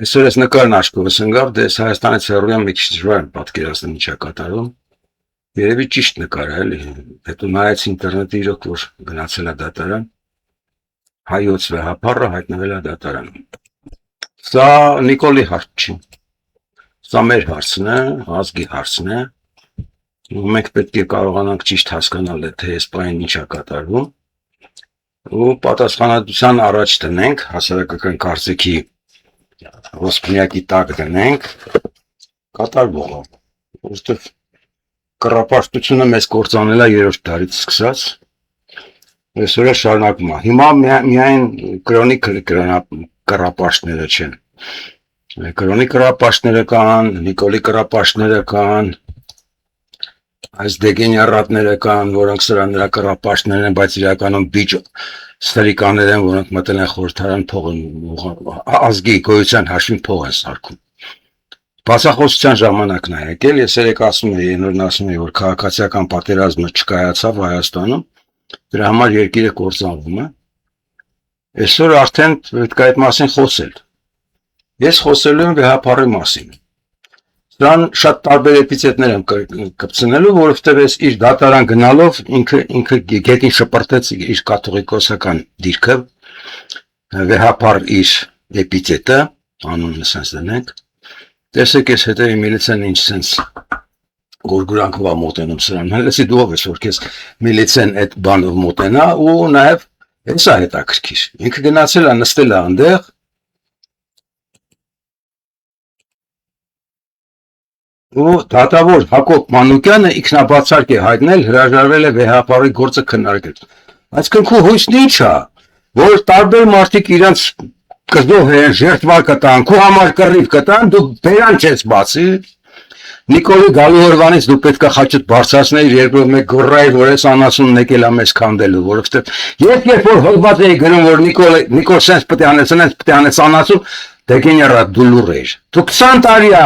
Այսօր ես նկարն աչքովս ընկավ, դե ես Հայաստանից հեռու եմ մի քիչ դժվար եմ պատկերացնել ինչա կատարում։ Երևի ճիշտ նկար է, էլի։ Հետո նայեց ինտերնետի իրոք որ գնացել է դատարան։ Հայոց վեհապարը հայտնվել է դատարանում։ Սա Նիկոլի հարց չի։ Սա մեր հարցն է, ազգի հարցն է։ Մենք պետք է կարողանանք ճիշտ հասկանալ, թե Իսպանիան ինչա կատարվում։ Ու պատասխանատվության առաջ տնենք, հասարակական կարծիքի ոսպնյակի տակ դնենք կատարվողը, որովհետև կռապաշտությունը մեզ կործանել է 3-րդ դարից սկսած, այսօր է շարունակում է։ Հիմա միայն կրոնի կռապաշտները չեն, կրոնի կռապաշտները կան, Նիկոլի կռապաշտները կան, այս դեգեներատները կան, որոնք սրա նրա կռապաշտներն են, բայց իրականում բիճ ստերիկաներ են, որոնք մտել են խորհրդարան փող ազգի գոյության հաշվին փող են սարքում։ Բացախոսության ժամանակն է եկել, ես երեք ասում էի, նորն ասում էի, որ քաղաքացիական պատերազմը չկայացավ Հայաստանում, դրա համար երկիրը կործանվում է։ Այսօր արդեն պետք է այդ մասին խոսել։ Ես խոսելու եմ վեհապարի մասին։ Դրան շատ տարբեր էպիցետներ եմ կպցնելու, որովհետև ես իր դատարան գնալով ինքը գետին շպրտեց իր կաթողիկոսական դիրքը, վեհապար իր էպիցետը, անունը սենց դնենք, տեսեք ես հետևի միլիցեն ինչ սենց գորգուրանքով մոտենում սրան, հելեցի դու ով ես, որ կեզ միլիցեն այդ բանով մոտենա ու նաև ես է հետաքրքիր, ինքը գնացել է նստել է անդեղ, ու դատավոր Հակոբ Մանուկյանը ինքնաբացարկ է հայտնել, հրաժարվել է վեհապարի գործը քննարկել։ Այսինքն քո հույսն ինչ է, որ տարբեր մարդիկ իրենց կզով են, ժերտվա կտան, քո համար կռիվ կտան, դու բերան չես բացի։ Նիկոլի գալու օրվանից դու պետք է խաչդ բարձրացնեիր, երկրորդ մեկ գոռայի, որ ես անասունն եկել է մեզ քանդելու, որովհետև երբ որ հոդված էի գրում, որ Նիկոլ սենց պետք է անես, սենց պետք է անես անասուն, դեգեներատ դու լուր էիր։ Դու 20 տարի է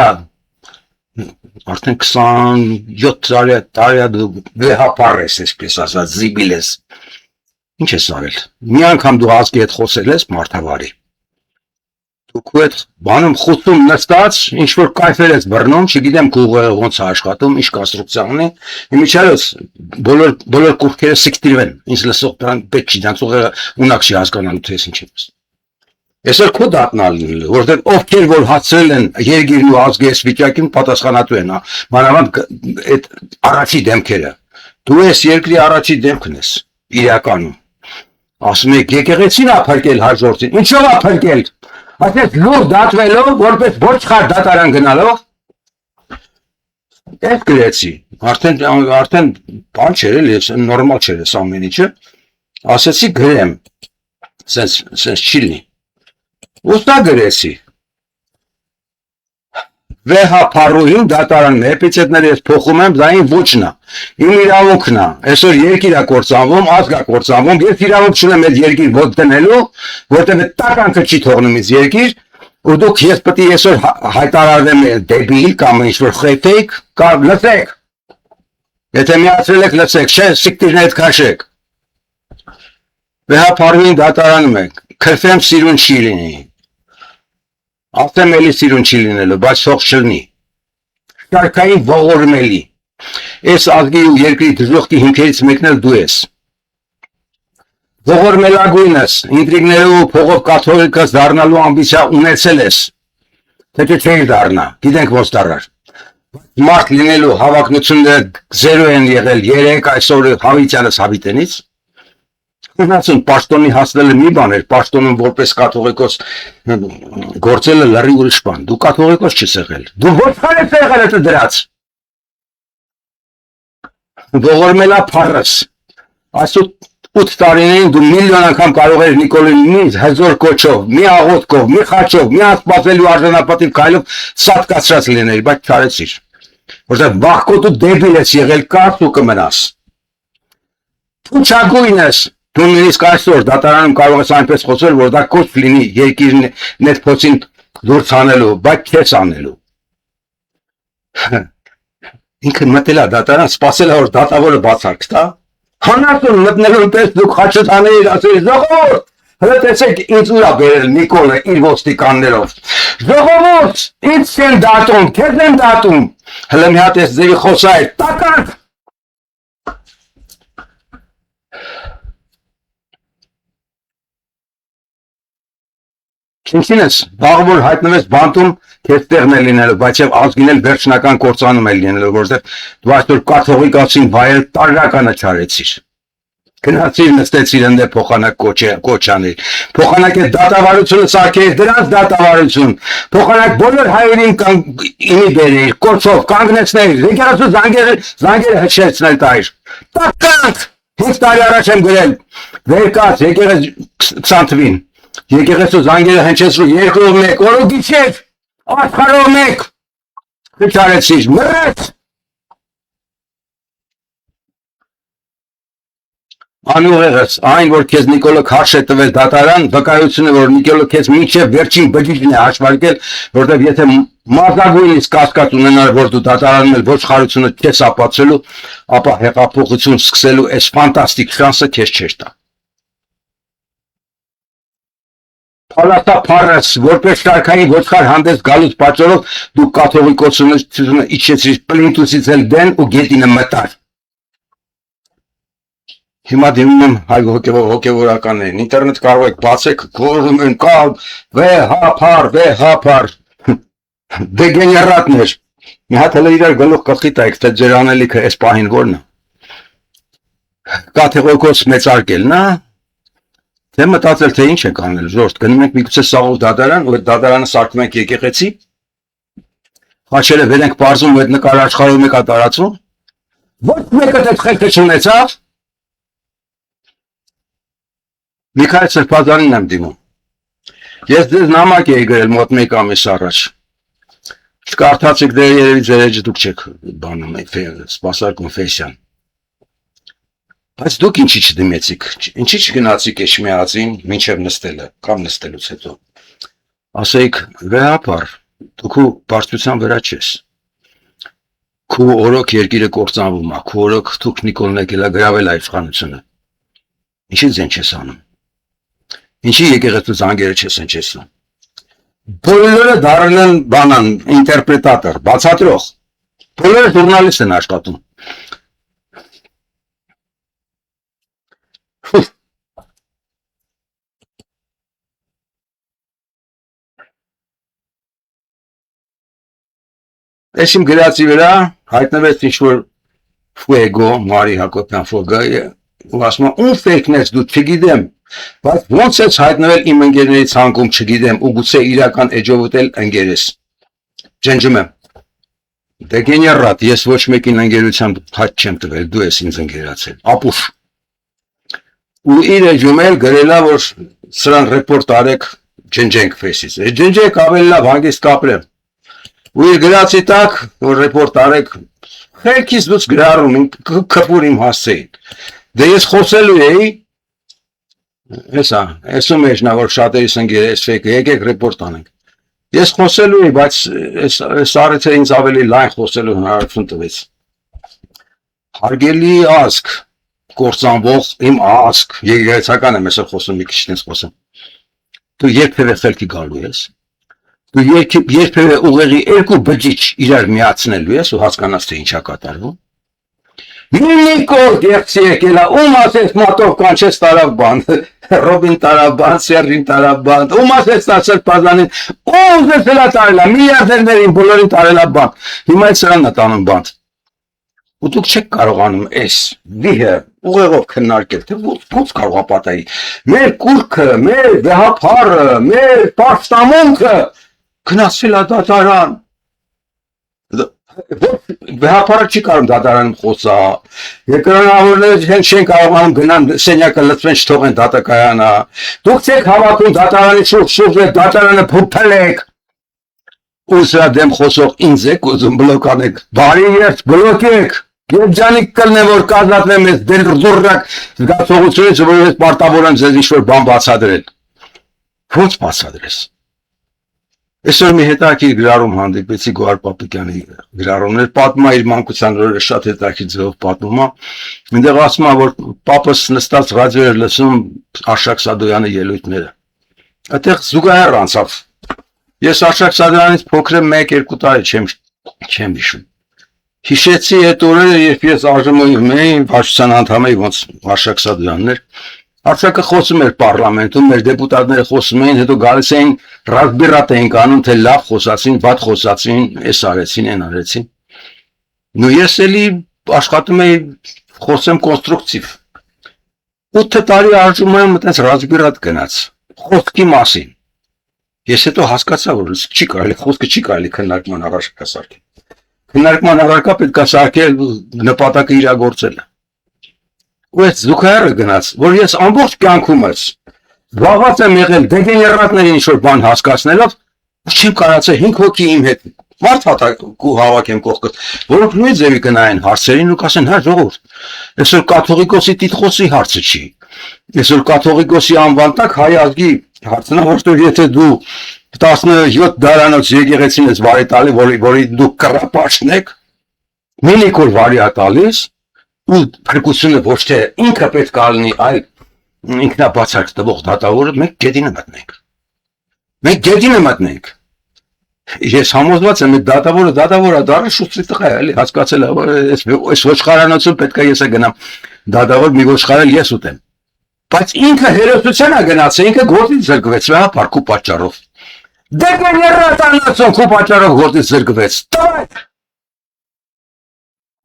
արդեն 27 տարի դու վեհապար ես, այսպես ասած, զիբիլ ես։ Ինչ ես արել։ Մի անգամ դու ազգի հետ խոսել ես մարդավարի։ Դու քո հետ բանում խուցում նստած, ինչ որ կայֆեր ես բռնում, չգիտեմ քո ուղեղը ոնց է աշխատում, ինչ կոնստրուկցիա ունի։ Իմիջիայլոց բոլոր կուրքերը սիկտիրվեն։ Ինչ լսող դրան պետք չի, դրանց ուղեղը ունակ չի հասկանալու թե ինչ է։ Այսօր քո դատն ալնելու, որովհետև ովքեր որ հացրել են երկիրն ու ազգի այս վիճակին պատասխանատու են, մանավանդ այդ առաջի դեմքերը։ Դու ես երկրի առաջի դեմքն ես, իրականում։ Ասում եք եկեղեցին ա փրկել հաջորդին, ինչով ա փրկել։ Այսպես լուր դատվելով, որպես ոչխար դատարան գնալով, այդ գրեցի, արդեն բան չէր էլի, նորմալ չէր էս ամեն ինչը, ասեցի գրեմ, սենց չի լինի։ Ուստա գրեցի, վեհապարուհին դատարանում է, էպիցետները ես փոխում եմ, դա իմ ոչն է, իմ իրավունքն է, այսօր երկիր է կործանվում, ազգ է կործանվում, ես իրավունք չունեմ այդ երկիր ոտք դնելու, որտեղ այդ տականքը չի թողնում ինձ երկիր, ու դուք ես պետք է այսօր հայտարարվեմ դեբիլ կամ ինչ-որ խեյթեյք, կամ լսեք, եթե միացրել եք լսեք, չէ, սիկտիրներդ քաշեք, վեհապարուհին դատարանում եք, քրֆեմ սիրուն չի լինի, ասեմ էլի սիրուն չի լինելու, բայց սող չլնի, շարքային ողորմելի, ես ազգի ու երկրի դժողքի հիմքերից մեկն էլ դու ես, ողորմելագույնս, ինտրիգներով ու փողով կաթողիկոս դառնալու ամբիցիա ունեցել ես, թե չէիր դառնա, գիտենք ոնց դառար, մարդ լինելու հավակնությունները 0 են եղել 3 այսօր հավիտյանս հավիտենից, Հնացուն պաշտոնի հասնելը մի բան էր, պաշտոնում որպես կաթողիկոս գործելը լրի ուրիշ բան, դու կաթողիկոս չես եղել, դու ոչխար ես եղել հետը դրած, ողորմելա փառս, այսու 8 տարիներին դու միլիոն անգամ կարող էր Նիկոլին մի հզոր կոչով, մի աղոթքով, մի խաչով, մի անսպասելու արժանապատիվ քայլով սատկացրած լիներ, բայց չարեցիր, որտեղ վախկոտ ու դեբիլ ես եղել կարծ ու կմնաս, փուչագույն ես, դու նույնիսկ այսօր դատարանում կարող ես այնպես խոսել, որ դա կոչ լինի երկիրն այդ փոցին դուրս անելու, բայց չես անելու։ Ինքը մտել է դատարան, սպասել է, որ դատավորը բացարկ տա։ Հանասուն մտնելուն պես դուք խաչըտ անել, ասել ժողովուրդ, Հələ տեսեք ինձ ուրա բերել Նիկոլը իր ոստիկաններով։ Ժողովուրդ, ինձ չեն դատում, քեզ են դատում։ Հələ մի հատ էս ձևի խոսա է, տակար։ Ինչին ես, բաղ որ հայտնվես բանտում, քեզ տեղն է լինելու, բայց եւ ազգին էլ վերջնական կործանում է լինելու, որովհետեւ դու այսօր կաթողիկացին վայել տարրականը չարեցիր։ Գնացիր նստեցիր ընդ փոխանակ կոչաներ։ Փոխանակ է դատավարությունը սարքեր, դրանց դատավարություն։ Փոխանակ բոլոր հայերին իմի բերեր, կոչով կանգնեցներ, եկեղեցու զանգերը հնչեցնել տայր։ Տականք 5 տարի առաջ եմ գրել։ Վերկաց եկեղեցու ցանթվին։ Եկեղեցու զանգերը հնչեցրու 2-1, օրոգիչեր, աշխարհով 1։ Քչարեցիր, մռեց։ Անուղեղս, այն որ քեզ Նիկոլը քարշ է տվել դատարան, վկայությունը որ Նիկոլը քեզ մինչև վերջին բջիջն է հաշվարկել, որտեղ եթե մազագույնից կասկած ունենար, որ դու դատարանում ես ոչխարությունը քեզ ապացելու, ապա հեղափոխություն սկսելու այս ֆանտաստիկ շանսը քեզ չէր տա։ Փալատափարս, որպես շարքային ոչխար հանդես գալուց պատճառով դու կաթողիկոսությունը իջեցրիր պլինտուսից էլ դեն ու գետինը մտար։ Հիմա դիմում եմ հայ հոգևորականներին, ինտերնետ կարող եք բացեք, գոռում են կա վեհափար, դեգեներատներ, մի հատ հələ իրար գլուխ կխի տայք, թե ձեր անելիքը այս պահին որն է, կաթողիկոս մեծարկելն է, թե մտածել թե ինչ եք անել, ժորդ, գնում ենք միգուցե սաղով դատարան, ու այդ դատարանը սարքում ենք եկեղեցի, խաչերը վեր ենք պարզում, ու այդ նկարը աշխարհում եկա տարածում, ոչ մեկը այդ խելքը չունեցավ, Միքայել Սրբազանին եմ դիմում։ Ես ձեզ նամակ էի գրել մոտ 1 ամիս առաջ։ Չկարդացիք դե երևի ձեր էջը դուք չեք բանում սպասար կոնֆեսիան։ Բայց դուք ինչի չդիմեցիք, ինչի չգնացիք Էշմիածին մինչև նստելը կամ նստելուց հետո։ Ասեիք վեհապար, դու քո բարձրության վրա չես։ Քո օրոք երկիրը կործանվում է, քո օրոք դուք Նիկոլն եկել է գրավել այդ իշխանությունը։ Ինչի ձեն չես անում։ Ինչի եկեղեցու զանգերը չես հնչեցնում։ Բոլորը դառել են բանան, ինտերպրետատոր, բացատրող։ Բոլորը ժուրնալիստ են աշխատում։ Այս իմ գրածի վրա հայտնվեց ինչ-որ ֆուեգո, Մարի Հակոբյան ֆուեգոյը, ու ասում է, ում ֆեյքնես դու չգիտեմ, բայց ոնց ես հայտնվել իմ ընկերների ցանկում չգիտեմ, ու գուցե իրական էջովդ էլ ընկերես։ Ջնջում եմ։ Դեգեներատ, ես ոչ մեկին ընկերության հաճ չեմ տվել, դու ես ինձ ընկերացել, ապուշ։ Ու իր էջում էլ գրելա, որ սրան ռեպորտ արեք ջնջենք ֆեյսից, ջնջեք ավելի լավ հանգիստ կապրեմ։ Ու իր գրածի տակ, որ ռեպորտ արեք, խելքից դուց գրառում կպուր իմ հասցեին։ Դե ես խոսելու էի, այսում էջ նա, որ շատերիս ընգեր ես ֆեյքը, եկեք ռեպորտ անենք։ Ես խոսելու էի, բայց այս առիթը ինձ ավելի լայն խոսելու հնարավորություն տվեց։ Հարգելի ազգ, կործանվող իմ ազգ, եկեղեցական եմ այսօր խոսում, մի քիչ ինձ խոսեմ։ Դու երբևէ խելքի գալու ես։ Դու երբևէ ուղեղի երկու բջիջ իրար միացնելու ես ու հասկանաս թե ինչա կատարվում։ Նիկոլ գեղցի եկել է, ում ասես մատով կանչես տարավ բանդ, Ռոբին տարավ բանդ, Սերրին տարավ բանդ, ում ասես Սրբազանին, ում ձեզ հելա տարել է, միլիարդերներին բոլորին տարել է բանդ, հիմա էլ սրանն է տանում բանդ։ Ու դուք չեք կարողանում այս վիհը ուղեղով քննարկել, թե ոնց կարող է պատահի։ Մեր կուրքը, մեր վեհափարը, մեր պաշտամունքը գնացել է դատարան։ Վեհապարը չի կարող դատարանում խոսա, երկրանավորները չեն կարողանում գնան սենյակը լծվեն չթողեն դատակայանը, դուք չեք հավաքում դատարանի շուրջ դատարանը փոփելեք, ու սրա դեմ խոսող ինձ եք ուզում բլոկանեք, բարի երդ բլոկեք, երջանիկ կլնեմ որ կազատվեմ ես դերձուրրակ զգացողությունից, որ ես պարտավոր եմ ձեզ ինչ-որ բան բացադրել, ոնց բացադրես, Այսօր մի հետաքրքիր գրառում հանդիպեցի Գոհար Պապիկյանի գրառումներ, պատմում է իր մանկության օրերը շատ հետաքրքիր ձևով պատմում է։ Այնտեղ ասում է, որ պապս նստած ռադիո էր լսում Արշակ Սադոյանի ելույթները։ Այդտեղ զուգահեռ անցավ։ Ես Արշակ Սադոյանից փոքր եմ 1-2 տարի չեմ հիշում։ Հիշեցի այդ օրերը, երբ ես ԱԺՄ-ում էի, վարչության անդամ էի, ոնց Արշակ Սադոյանն էր։ Արցակը խոսում էր պարլամենտում, մեր դեպուտատները խոսում էին, հետո գալիս էին ռազմբիրատ էին անում, թե լավ խոսացին, վատ խոսացին, էս արեցին, այն արեցին։ Նու ես էլի աշխատում էի խոսեմ կոնստրուկտիվ։ 8 տարի ԱԺՄ-ում այդպես ռազմբիրատ գնաց, խոսքի մասին։ Ես հետո հասկացա, որ չի կարելի, խոսքը չի կարելի քննարկման առարկա սարքել։ Քննարկման առարկա պետք է սարքել նպատակը իրագործելը։ Ու այդ զուգահեռը գնաց, որ ես ամբողջ կյանքումս զբաղված եմ եղել դեգեներատներին ինչ-որ բան հասկացնելով, չեմ կարացել 5 հոգի իմ հետ մարդ հատակու հավաքեմ կողքս, որոնք նույն ձևի կնայեն հարցերին ու կասեն, հա ժողովուրդ, այսօր կաթողիկոսի տիտղոսի հարցը չի, այսօր կաթողիկոսի անվան տակ հայ ազգի հարցն է, որտեղ եթե դու 17 դարանոց եկեղեցին ես վարի տալի, որի դու կռապաշտն եք, մի նիկոլ վարի է տալիս, ու փրկությունը ոչ թե ինքը պետք է լինի, այլ ինքնաբացարկ տվող դատավորը մենք գետինը մտնենք։ Մենք գետինը մտնենք։ Ես համոզված եմ, այդ դատավորը դառը շուտի տղա է, էլի հասկացել է, այս ոչխարանոցում պետք է ես գնամ դատավոր մի ոչխարել ես ուտեմ։ Բայց ինքը հերոսության է գնացել, ինքը գործից զրկվեց, հա, փառքու պատճառով։ Դեգեներատանացում քու պատճառով գործից զրկվեց։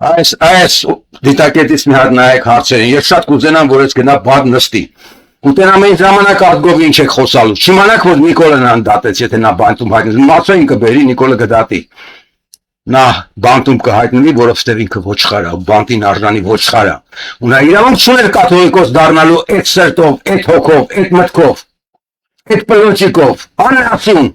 Այս դիտակետից մի հատ նայեք հարցերին, ես շատ կուզենամ, որ ես գնա բան նստի։ Կուտենամ այն ժամանակ ազգով ինչ եք խոսալու, չիմանաք, որ Նիկոլն անդատեց, եթե նա բանտում հայտնի, մացոյին կբերի, Նիկոլը կդատի։ Նա բանտում կհայտնվի, որովհետև ինքը ոչխար է, բանտին արժանի ոչխար է։ Ու նա իրավունք չուներ կաթողիկոս դառնալու այդ սրտով, այդ հոգով, այդ մտքով, այդ պլոճիկով, անասուն։